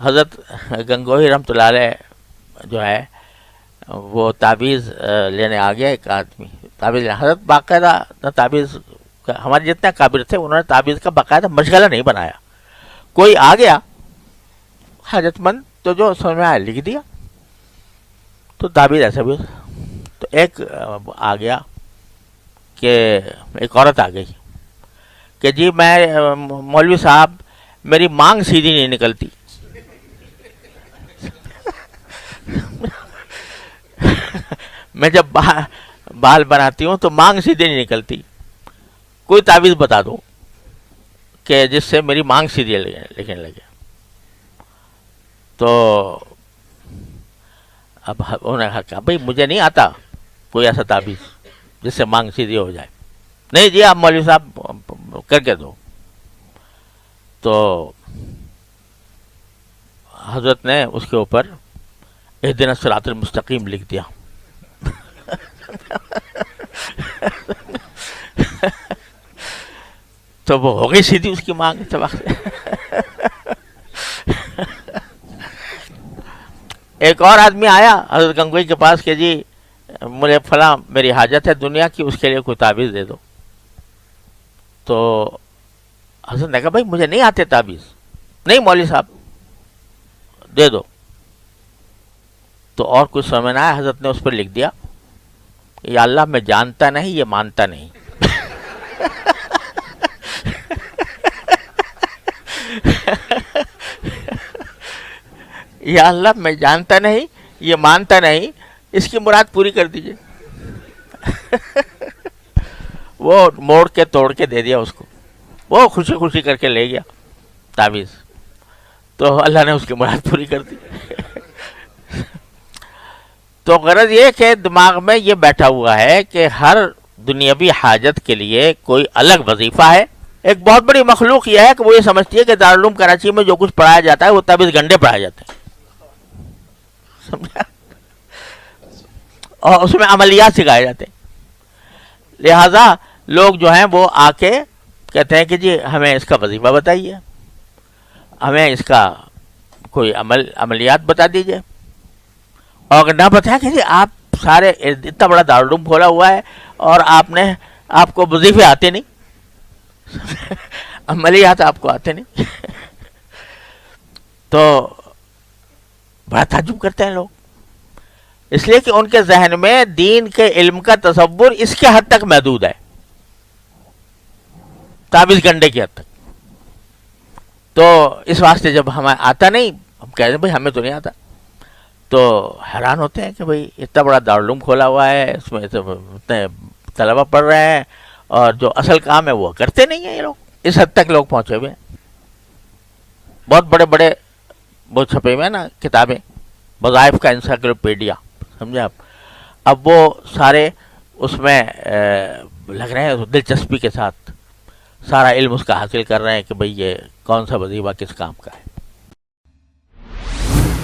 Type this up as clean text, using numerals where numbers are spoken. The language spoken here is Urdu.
حضرت گنگوہی رحمۃ اللہ علیہ جو ہے وہ تعویذ لینے آ گیا. ایک آدمی تعویذ حضرت باقاعدہ تعویذ ہمارے جتنے قابل تھے انہوں نے تعویذ کا باقاعدہ مشغلہ نہیں بنایا. کوئی آ گیا حاجت مند تو جو سمجھ میں آیا لکھ دیا. تو تعویذ ایسا بھی. تو ایک آ گیا کہ ایک عورت آ گئی کہ جی میں مولوی صاحب میری مانگ سیدھی نہیں نکلتی. میں جب بال بناتی ہوں تو مانگ سیدھی نہیں نکلتی, کوئی تعویذ بتا دو کہ جس سے میری مانگ سیدھی لکھنے لگے. تو اب انہوں نے کہا بھائی مجھے نہیں آتا کوئی ایسا تعویذ جس سے مانگ سیدھی ہو جائے. نہیں جی آپ مولوی صاحب کر کے دو. تو حضرت نے اس کے اوپر اہدنا الصراط المستقیم لکھ دیا. تو وہ ہو گئی سیدھی اس کی مانگ اتفاق سے. ایک اور آدمی آیا حضرت گنگوئی کے پاس کہ جی مجھے فلاں میری حاجت ہے دنیا کی, اس کے لیے کوئی تعویذ دے دو. تو حضرت نے کہا بھائی مجھے نہیں آتے تعویذ. نہیں مولوی صاحب دے دو. تو اور کچھ سمجھ نہ آیا, حضرت نے اس پر لکھ دیا یا اللہ میں جانتا نہیں یہ مانتا نہیں. یا اللہ میں جانتا نہیں یہ مانتا نہیں, اس کی مراد پوری کر دیجئے. وہ موڑ کے توڑ کے دے دیا اس کو, وہ خوشی خوشی کر کے لے گیا تعویذ. تو اللہ نے اس کی مراد پوری کر دی. تو غرض یہ کہ دماغ میں یہ بیٹھا ہوا ہے کہ ہر دنیاوی حاجت کے لیے کوئی الگ وظیفہ ہے. ایک بہت بڑی مخلوق یہ ہے کہ وہ یہ سمجھتی ہے کہ دارالعلوم کراچی میں جو کچھ پڑھایا جاتا ہے وہ تعویذ گنڈے پڑھائے جاتے ہیں, سمجھا, اور اس میں عملیات سکھائے جاتے ہیں. لہذا لوگ جو ہیں وہ آ کے کہتے ہیں کہ جی ہمیں اس کا وظیفہ بتائیے, ہمیں اس کا کوئی عملیات بتا دیجئے. اور اگر نہ بتایا کہ جی آپ سارے اتنا بڑا دارالعلوم کھولا ہوا ہے اور آپ کو وظیفے آتے نہیں, عملیات آپ کو آتے نہیں. تو بڑا تعجب کرتے ہیں لوگ, اس لیے کہ ان کے ذہن میں دین کے علم کا تصور اس کے حد تک محدود ہے, تعویذ گنڈے کی حد تک. تو اس واسطے جب ہمیں آتا نہیں, ہم کہتے ہیں بھائی ہمیں تو نہیں آتا, تو حیران ہوتے ہیں کہ بھائی اتنا بڑا دارالعلوم کھولا ہوا ہے, اس میں اتنے طلبہ پڑھ رہے ہیں اور جو اصل کام ہے وہ کرتے نہیں ہیں یہ لوگ. اس حد تک لوگ پہنچے ہوئے ہیں. بہت بڑے بڑے وہ چھپے ہوئے ہیں نا کتابیں, وظائف کا انسائکلوپیڈیا, سمجھے آپ. اب وہ سارے اس میں لگ رہے ہیں دلچسپی کے ساتھ, سارا علم اس کا حاصل کر رہے ہیں کہ بھئی یہ کون سا وظیفہ کس کام کا ہے.